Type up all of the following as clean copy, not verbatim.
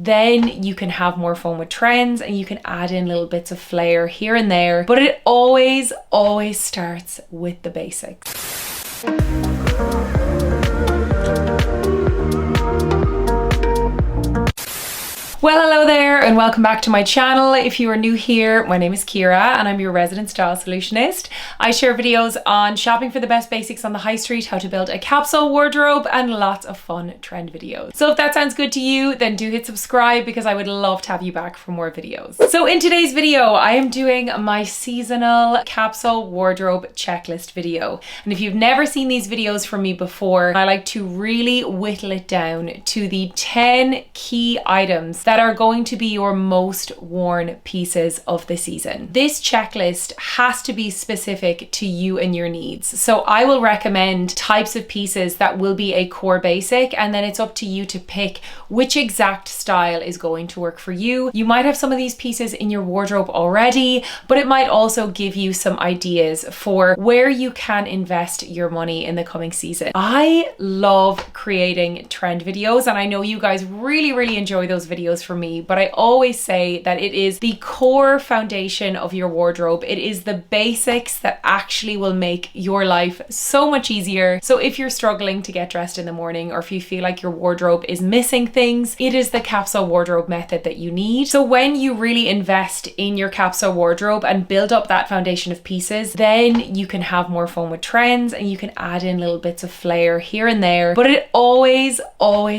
then you can have more fun with trends and you can add in little bits of flair here and there. But it always starts with the basics. Well, hello there and welcome back to my channel. If you are new here, my name is Kira and I'm your resident style solutionist. I share videos on shopping for the best basics on the high street, how to build a capsule wardrobe, and lots of fun trend videos. So if that sounds good to you, then do hit subscribe because I would love to have you back for more videos. So in today's video, I am doing my seasonal capsule wardrobe checklist video. And if you've never seen these videos from me before, I like to really whittle it down to the 10 key items that are going to be your most worn pieces of the season. This checklist has to be specific to you and your needs. So I will recommend types of pieces that will be a core basic, and then it's up to you to pick which exact style is going to work for you. You might have some of these pieces in your wardrobe already, but it might also give you some ideas for where you can invest your money in the coming season. I love creating trend videos, and I know you guys really enjoy those videos for me, but I always say that it is the core foundation of your wardrobe. It is the basics that actually will make your life so much easier. So if you're struggling to get dressed in the morning, or if you feel like your wardrobe is missing things, it is the capsule wardrobe method that you need. So when you really invest in your capsule wardrobe and build up that foundation of pieces, then you can have more fun with trends and you can add in little bits of flair here and there. But it always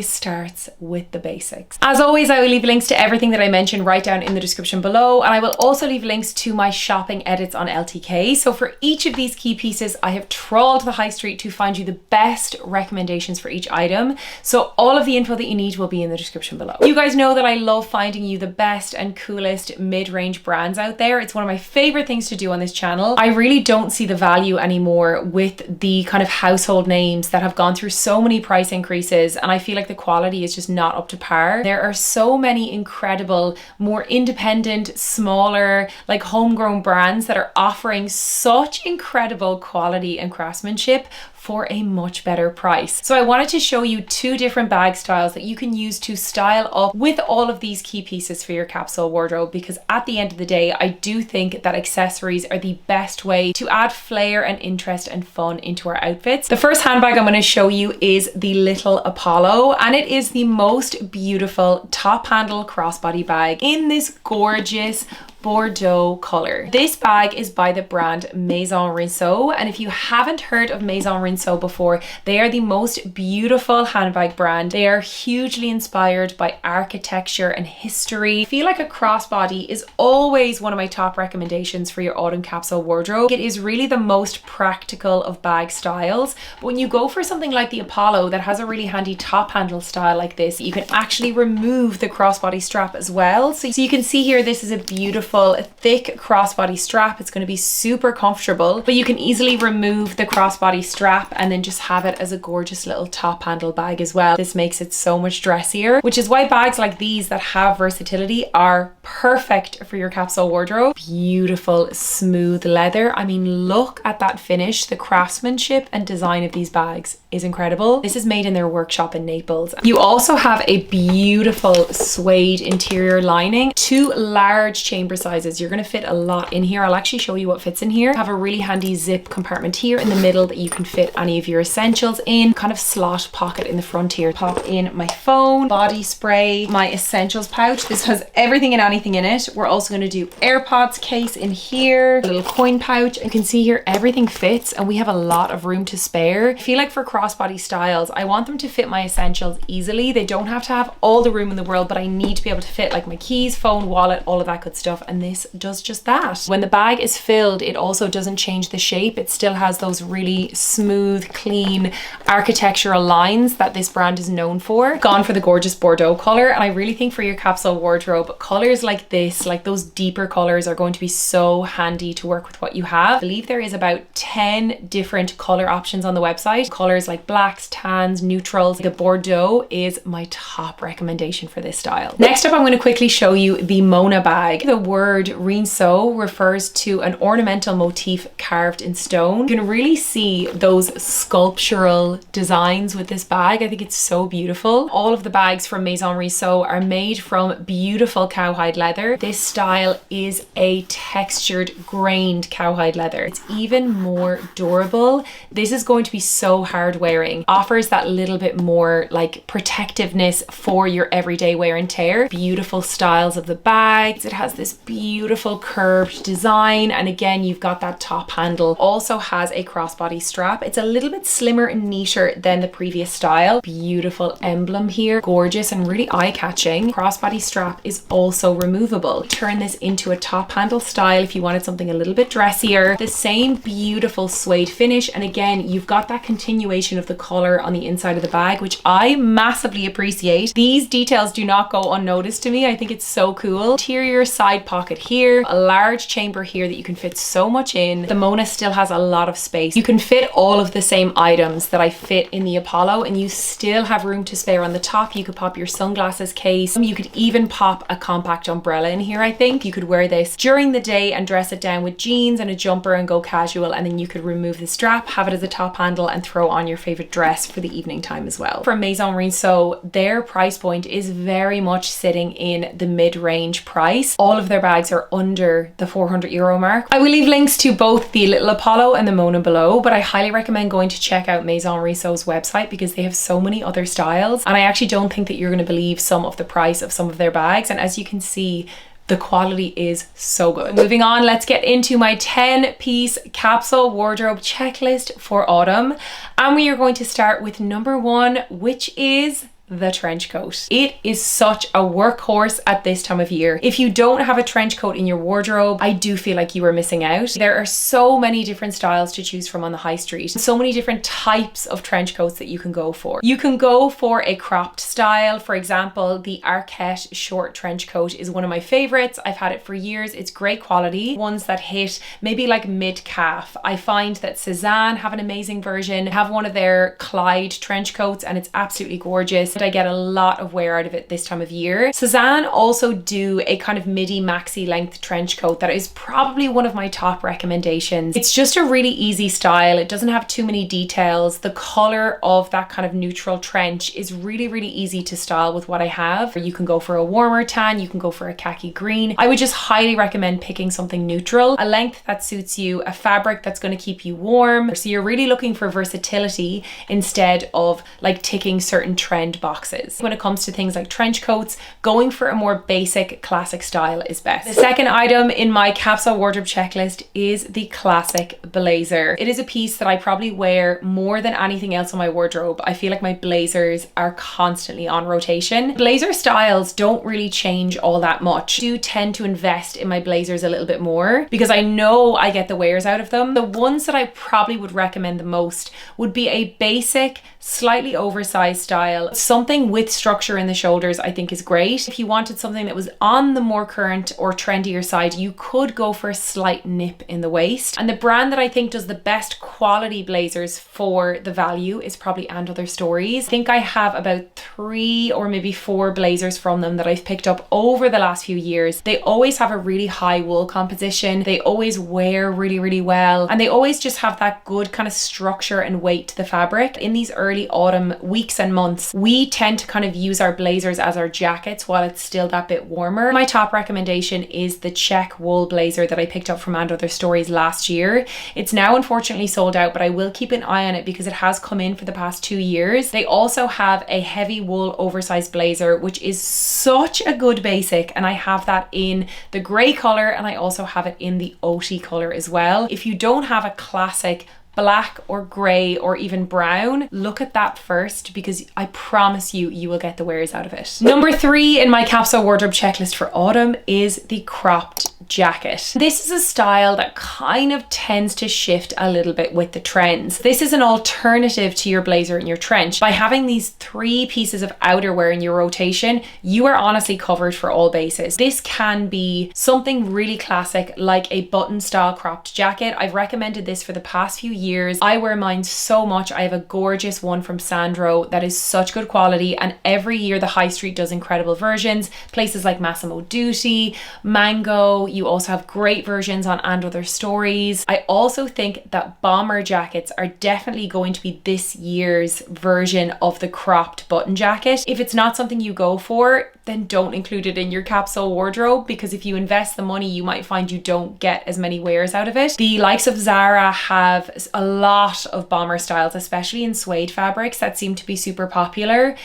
starts with the basics. As always, I will leave links to everything that I mentioned right down in the description below, and I will also leave links to my shopping edits on LTK. So for each of these key pieces, I have trawled the high street to find you the best recommendations for each item. So all of the info that you need will be in the description below. You guys know that I love finding you the best and coolest mid-range brands out there. It's one of my favorite things to do on this channel. I really don't see the value anymore with the kind of household names that have gone through so many price increases, and I feel like the quality is just not up to par. There are so many incredible, more independent, smaller, like homegrown brands that are offering such incredible quality and craftsmanship for a much better price. So I wanted to show you two different bag styles that you can use to style up with all of these key pieces for your capsule wardrobe, because at the end of the day, I do think that accessories are the best way to add flair and interest and fun into our outfits. The first handbag I'm going to show you is the Little Apollo, and it is the most beautiful top handle crossbody bag in this gorgeous Bordeaux color. This bag is by the brand Maison Rinceau, and if you haven't heard of Maison Rinceau before, they are the most beautiful handbag brand. They are hugely inspired by architecture and history. I feel like a crossbody is always one of my top recommendations for your autumn capsule wardrobe. It is really the most practical of bag styles, but when you go for something like the Apollo that has a really handy top handle style like this, you can actually remove the crossbody strap as well. So you can see here, this is a beautiful thick crossbody strap. It's going to be super comfortable, but you can easily remove the crossbody strap and then just have it as a gorgeous little top handle bag as well. This makes it so much dressier, which is why bags like these that have versatility are perfect for your capsule wardrobe. Beautiful smooth leather. I mean, look at that finish. The craftsmanship and design of these bags is incredible. This is made in their workshop in Naples. You also have a beautiful suede interior lining, two large chamber sizes. You're going to fit a lot in here. I'll actually show you what fits in here. Have a really handy zip compartment here in the middle that you can fit any of your essentials in. Kind of slot pocket in the front here. Pop in my phone, body spray, my essentials pouch. This has everything and anything in it. We're also going to do AirPods case in here, a little coin pouch. You can see here everything fits and we have a lot of room to spare. I feel like for crossbody styles, I want them to fit my essentials easily. They don't have to have all the room in the world, but I need to be able to fit like my keys, phone, wallet, all of that good stuff. And this does just that. When the bag is filled, it also doesn't change the shape. It still has those really smooth, clean architectural lines that this brand is known for. Gone for the gorgeous Bordeaux color, and I really think for your capsule wardrobe, colors like this, like those deeper colors, are going to be so handy to work with what you have. I believe there is about 10 different color options on the website. Colors like blacks, tans, neutrals. The Bordeaux is my top recommendation for this style. Next up, I'm going to quickly show you the Mona bag. The word word Rinceau refers to an ornamental motif carved in stone. You can really see those sculptural designs with this bag. I think it's so beautiful. All of the bags from Maison Rinceau are made from beautiful cowhide leather. This style is a textured, grained cowhide leather. It's even more durable. This is going to be so hard wearing. Offers that little bit more like protectiveness for your everyday wear and tear. Beautiful styles of the bags. It has this beautiful curved design, and again you've got that top handle. Also has a crossbody strap. It's a little bit slimmer and neater than the previous style. Beautiful emblem here, gorgeous and really eye-catching. Crossbody strap is also removable. Turn this into a top handle style if you wanted something a little bit dressier. The same beautiful suede finish, and again you've got that continuation of the color on the inside of the bag, which I massively appreciate. These details do not go unnoticed to me. I think it's so cool. Interior side pocket here, a large chamber here that you can fit so much in. The Mona still has a lot of space. You can fit all of the same items that I fit in the Apollo, and you still have room to spare on the top. You could pop your sunglasses case. You could even pop a compact umbrella in here. I think you could wear this during the day and dress it down with jeans and a jumper and go casual, and then you could remove the strap, have it as a top handle, and throw on your favorite dress for the evening time as well. From Maison Rinceau, their price point is very much sitting in the mid-range price. All of their bags are under the €400 mark. I will leave links to both the Little Apollo and the Mona below, but I highly recommend going to check out Maison Rinceau's website because they have so many other styles, and I actually don't think that you're going to believe some of the price of some of their bags, and as you can see, the quality is so good. Moving on, let's get into my 10-piece capsule wardrobe checklist for autumn. And we are going to start with number 1, which is the trench coat. It is such a workhorse at this time of year. If you don't have a trench coat in your wardrobe, I do feel like you are missing out. There are so many different styles to choose from on the high street. So many different types of trench coats that you can go for. You can go for a cropped style. For example, the Arquette short trench coat is one of my favorites. I've had it for years. It's great quality. Ones that hit maybe like mid-calf. I find that Cézanne have an amazing version. I have one of their Clyde trench coats and it's absolutely gorgeous. I get a lot of wear out of it this time of year. Cézanne also do a kind of MIDI maxi length trench coat that is probably one of my top recommendations. It's just a really easy style. It doesn't have too many details. The color of that kind of neutral trench is really, really easy to style with what I have. You can go for a warmer tan, you can go for a khaki green. I would just highly recommend picking something neutral, a length that suits you, a fabric that's going to keep you warm. So you're really looking for versatility instead of like ticking certain trend boxes. When it comes to things like trench coats, going for a more basic classic style is best. The second item in my capsule wardrobe checklist is the classic blazer. It is a piece that I probably wear more than anything else in my wardrobe. I feel like my blazers are constantly on rotation. Blazer styles don't really change all that much. I do tend to invest in my blazers a little bit more because I know I get the wears out of them. The ones that I probably would recommend the most would be a basic, slightly oversized style. Something with structure in the shoulders I think is great. If you wanted something that was on the more current or trendier side, you could go for a slight nip in the waist. And the brand that I think does the best quality blazers for the value is probably & Other Stories. I think I have about 3 or maybe 4 blazers from them that I've picked up over the last few years. They always have a really high wool composition. They always wear really, really well. And they always just have that good kind of structure and weight to the fabric. In these early autumn weeks and months, we tend to kind of use our blazers as our jackets while it's still that bit warmer. My top recommendation is the check wool blazer that I picked up from & Other Stories last year. It's now unfortunately sold out, but I will keep an eye on it because it has come in for the past 2 years. They also have a heavy wool oversized blazer, which is such a good basic, and I have that in the grey color and I also have it in the oaty color as well. If you don't have a classic black or grey or even brown, look at that first because I promise you, you will get the wears out of it. Number 3 in my capsule wardrobe checklist for autumn is the cropped jacket. This is a style that kind of tends to shift a little bit with the trends. This is an alternative to your blazer and your trench. By having these 3 pieces of outerwear in your rotation, you are honestly covered for all bases. This can be something really classic like a button style cropped jacket. I've recommended this for the past few years. I wear mine so much. I have a gorgeous one from Sandro that is such good quality, and every year the high street does incredible versions. Places like Massimo Dutti, Mango, you also have great versions on And Other Stories. I also think that bomber jackets are definitely going to be this year's version of the cropped button jacket. If it's not something you go for, then don't include it in your capsule wardrobe, because if you invest the money, you might find you don't get as many wears out of it. The likes of Zara have a lot of bomber styles, especially in suede fabrics that seem to be super popular.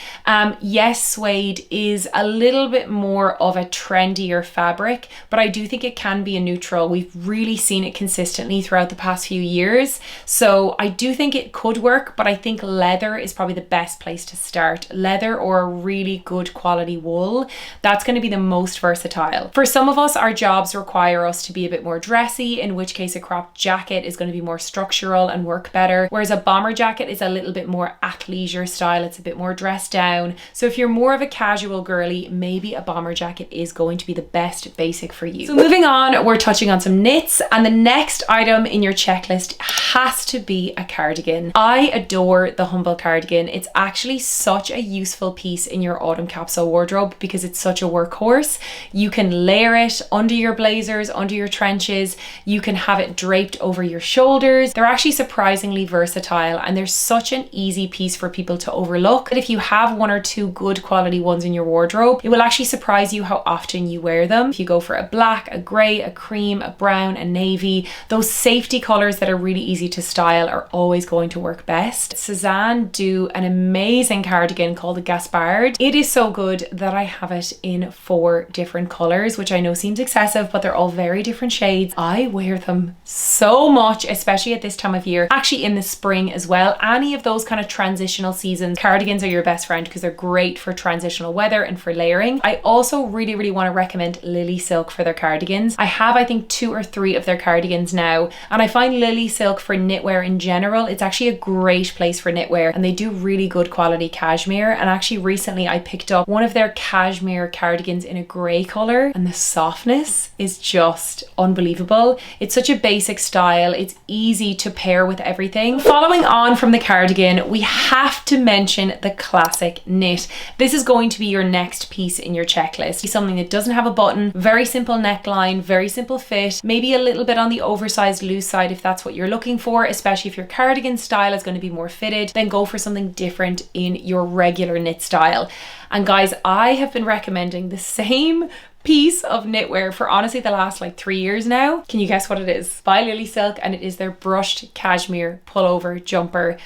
Yes, suede is a little bit more of a trendier fabric, but I do think it can be a neutral. We've really seen it consistently throughout the past few years. So I do think it could work, but I think leather is probably the best place to start. Leather or a really good quality wool. That's going to be the most versatile. For some of us, our jobs require us to be a bit more dressy, in which case a cropped jacket is going to be more structural and work better, whereas a bomber jacket is a little bit more athleisure style. It's a bit more dressed down. So if you're more of a casual girly, maybe a bomber jacket is going to be the best basic for you. So moving on, we're touching on some knits, and the next item in your checklist has to be a cardigan. I adore the Humble cardigan. It's actually such a useful piece in your autumn capsule wardrobe because it's such a workhorse. You can layer it under your blazers, under your trenches. You can have it draped over your shoulders. They're actually surprisingly versatile, and they're such an easy piece for people to overlook. But if you have 1 or 2 good quality ones in your wardrobe, it will actually surprise you how often you wear them. If you go for a black, a grey, a cream, a brown, a navy, those safety colors that are really easy to style are always going to work best. Cezanne do an amazing cardigan called the Gaspard. It is so good that I have it in 4 different colors, which I know seems excessive, but they're all very different shades. I wear them so much, especially at this time of year, actually in the spring as well. Any of those kind of transitional seasons, cardigans are your best friend because they're great for transitional weather and for layering. I also really want to recommend Lily Silk for their cardigans. I have, I think, 2 or 3 of their cardigans now, and I find Lily Silk for knitwear in general, it's actually a great place for knitwear, and they do really good quality cashmere. And actually recently I picked up one of their cashmere cardigans in a grey colour, and the softness is just unbelievable. It's such a basic style. It's easy to pair with everything. Following on from the cardigan, we have to mention the classic knit. This is going to be your next piece in your checklist. Something that doesn't have a button, very simple neckline, very simple fit, maybe a little bit on the oversized loose side if that's what you're looking for, especially if your cardigan style is going to be more fitted, then go for something different in your regular knit style. And guys, I have been recommending the same piece of knitwear for honestly the last like 3 years now. Can you guess what it is? By Lily Silk, and it is their brushed cashmere pullover jumper.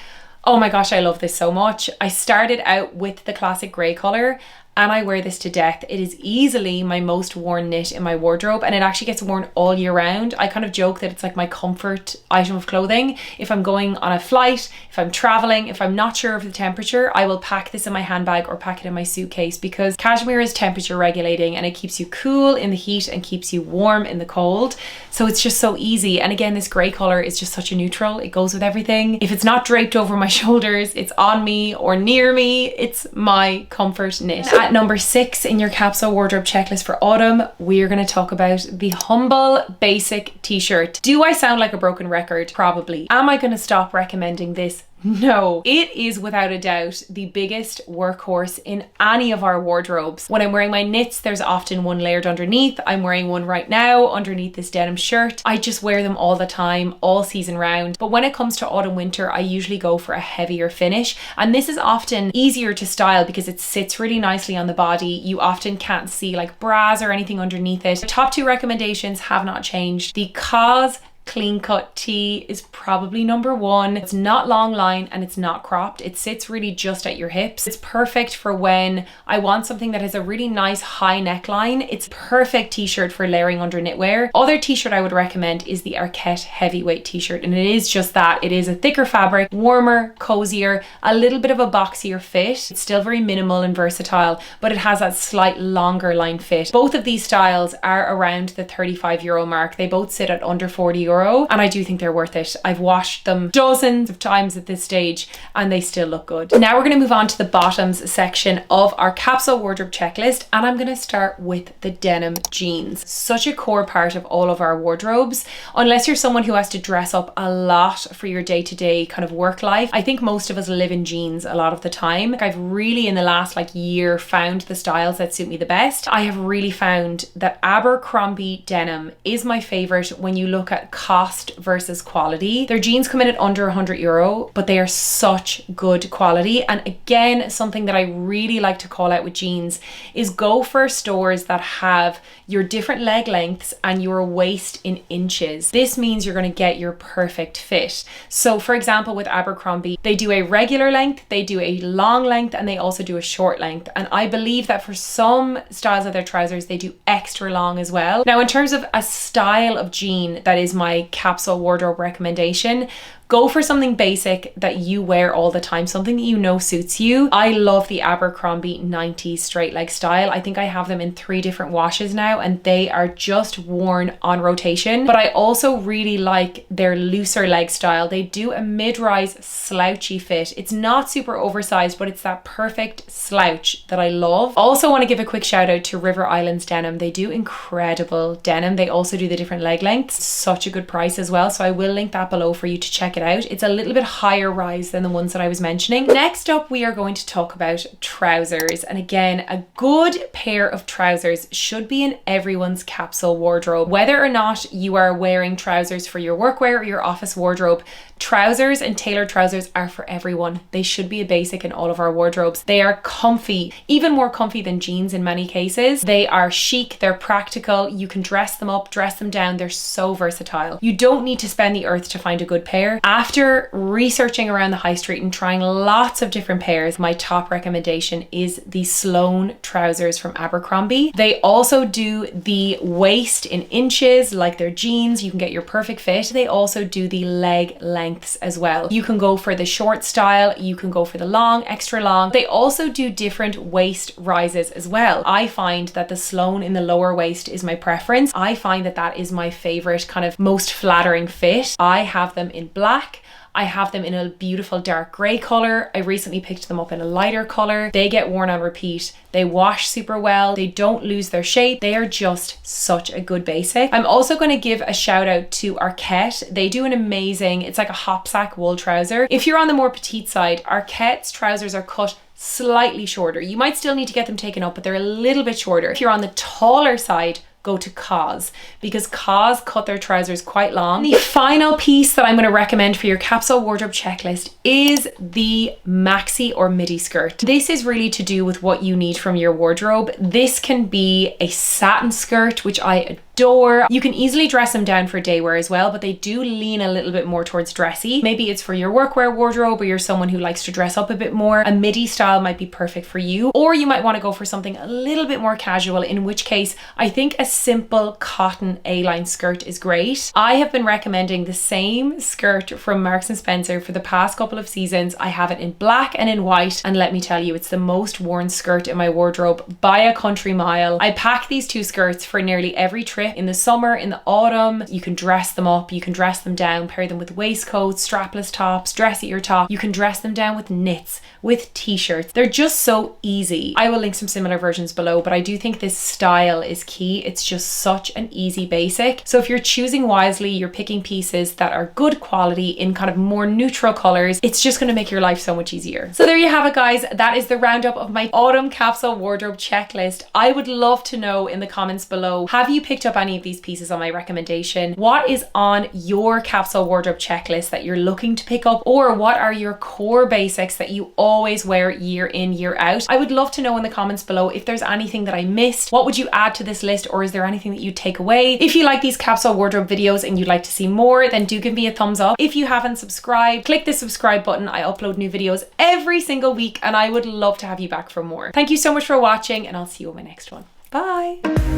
Oh my gosh, I love this so much. I started out with the classic grey colour, and I wear this to death. It is easily my most worn knit in my wardrobe, and it actually gets worn all year round. I kind of joke that it's like my comfort item of clothing. If I'm going on a flight, if I'm traveling, if I'm not sure of the temperature, I will pack this in my handbag or pack it in my suitcase, because cashmere is temperature regulating and it keeps you cool in the heat and keeps you warm in the cold. So it's just so easy. And again, this grey colour is just such a neutral. It goes with everything. If it's not draped over my shoulders, it's on me or near me, it's my comfort knit. At number 6 in your capsule wardrobe checklist for autumn, we're going to talk about the Humble basic t-shirt. Do I sound like a broken record? Probably. Am I going to stop recommending this? No. It is without a doubt the biggest workhorse in any of our wardrobes. When I'm wearing my knits, there's often one layered underneath. I'm wearing one right now underneath this denim shirt. I just wear them all the time, all season round. But when it comes to autumn winter, I usually go for a heavier finish. And this is often easier to style because it sits really nicely on the body. You often can't see like bras or anything underneath it. The top 2 recommendations have not changed. The CAUSE clean cut tee is probably number one. It's not long line and it's not cropped. It sits really just at your hips. It's perfect for when I want something that has a really nice high neckline. It's perfect t-shirt for layering under knitwear. Other t-shirt I would recommend is the Arquette heavyweight t-shirt, and it is just that. It is a thicker fabric, warmer, cozier, a little bit of a boxier fit. It's still very minimal and versatile, but it has that slight longer line fit. Both of these styles are around the €35 mark. They both sit at under €40, and I do think they're worth it. I've washed them dozens of times at this stage and they still look good. Now we're going to move on to the bottoms section of our capsule wardrobe checklist, and I'm going to start with the denim jeans. Such a core part of all of our wardrobes. Unless you're someone who has to dress up a lot for your day-to-day kind of work life, I think most of us live in jeans a lot of the time. I've really in the last year found the styles that suit me the best. I have really found that Abercrombie denim is my favorite when you look at cost versus quality. Their jeans come in at under €100, but they are such good quality. And again, something that I really like to call out with jeans is go for stores that have your different leg lengths and your waist in inches. This means you're going to get your perfect fit. So for example, with Abercrombie, they do a regular length, they do a long length, and they also do a short length. And I believe that for some styles of their trousers, they do extra long as well. Now, in terms of a style of jean that is my capsule wardrobe recommendation, go for something basic that you wear all the time, something that you know suits you. I love the Abercrombie 90s straight leg style. I think I have them in 3 different washes now, and they are just worn on rotation. But I also really like their looser leg style. They do a mid-rise slouchy fit. It's not super oversized, but it's that perfect slouch that I love. Also want to give a quick shout out to River Islands Denim. They do incredible denim. They also do the different leg lengths. Such a good price as well. So I will link that below for you to check it out. It's a little bit higher rise than the ones that I was mentioning. Next up, we are going to talk about trousers. And again, a good pair of trousers should be in everyone's capsule wardrobe. Whether or not you are wearing trousers for your workwear or your office wardrobe, trousers and tailored trousers are for everyone. They should be a basic in all of our wardrobes. They are comfy, even more comfy than jeans in many cases. They are chic, they're practical. You can dress them up, dress them down. They're so versatile. You don't need to spend the earth to find a good pair. After researching around the high street and trying lots of different pairs, my top recommendation is the Sloane trousers from Abercrombie. They also do the waist in inches like their jeans. You can get your perfect fit. They also do the leg lengths as well. You can go for the short style, you can go for the long, extra long. They also do different waist rises as well. I find that the Sloane in the lower waist is my preference. I find that that is my favorite kind of most flattering fit. I have them in black. I have them in a beautiful dark grey colour. I recently picked them up in a lighter colour. They get worn on repeat. They wash super well. They don't lose their shape. They are just such a good basic. I'm also going to give a shout out to Arquette. They do an amazing, it's like a hopsack wool trouser. If you're on the more petite side, Arquette's trousers are cut slightly shorter. You might still need to get them taken up, but they're a little bit shorter. If you're on the taller side, go to COS, because COS cut their trousers quite long. The final piece that I'm going to recommend for your capsule wardrobe checklist is the maxi or midi skirt. This is really to do with what you need from your wardrobe. This can be a satin skirt, which I adore. You can easily dress them down for day wear as well, but they do lean a little bit more towards dressy. Maybe it's for your workwear wardrobe, or you're someone who likes to dress up a bit more. A midi style might be perfect for you, or you might want to go for something a little bit more casual, in which case I think a simple cotton A-line skirt is great. I have been recommending the same skirt from Marks & Spencer for the past couple of seasons. I have it in black and in white, and let me tell you, it's the most worn skirt in my wardrobe by a country mile. I pack these two skirts for nearly every trip. In the summer, in the autumn, you can dress them up, you can dress them down, pair them with waistcoats, strapless tops, dress at your top. You can dress them down with knits, with t-shirts. They're just so easy. I will link some similar versions below, but I do think this style is key. It's just such an easy basic. So if you're choosing wisely, you're picking pieces that are good quality in kind of more neutral colors, it's just going to make your life so much easier. So there you have it, guys. That is the roundup of my autumn capsule wardrobe checklist. I would love to know in the comments below, have you picked up up any of these pieces on my recommendation. What is on your capsule wardrobe checklist that you're looking to pick up, or what are your core basics that you always wear year in, year out? I would love to know in the comments below if there's anything that I missed. What would you add to this list, or is there anything that you take away? If you like these capsule wardrobe videos and you'd like to see more, then do give me a thumbs up. If you haven't subscribed, click the subscribe button. I upload new videos every single week and I would love to have you back for more. Thank you so much for watching, and I'll see you on my next one. Bye.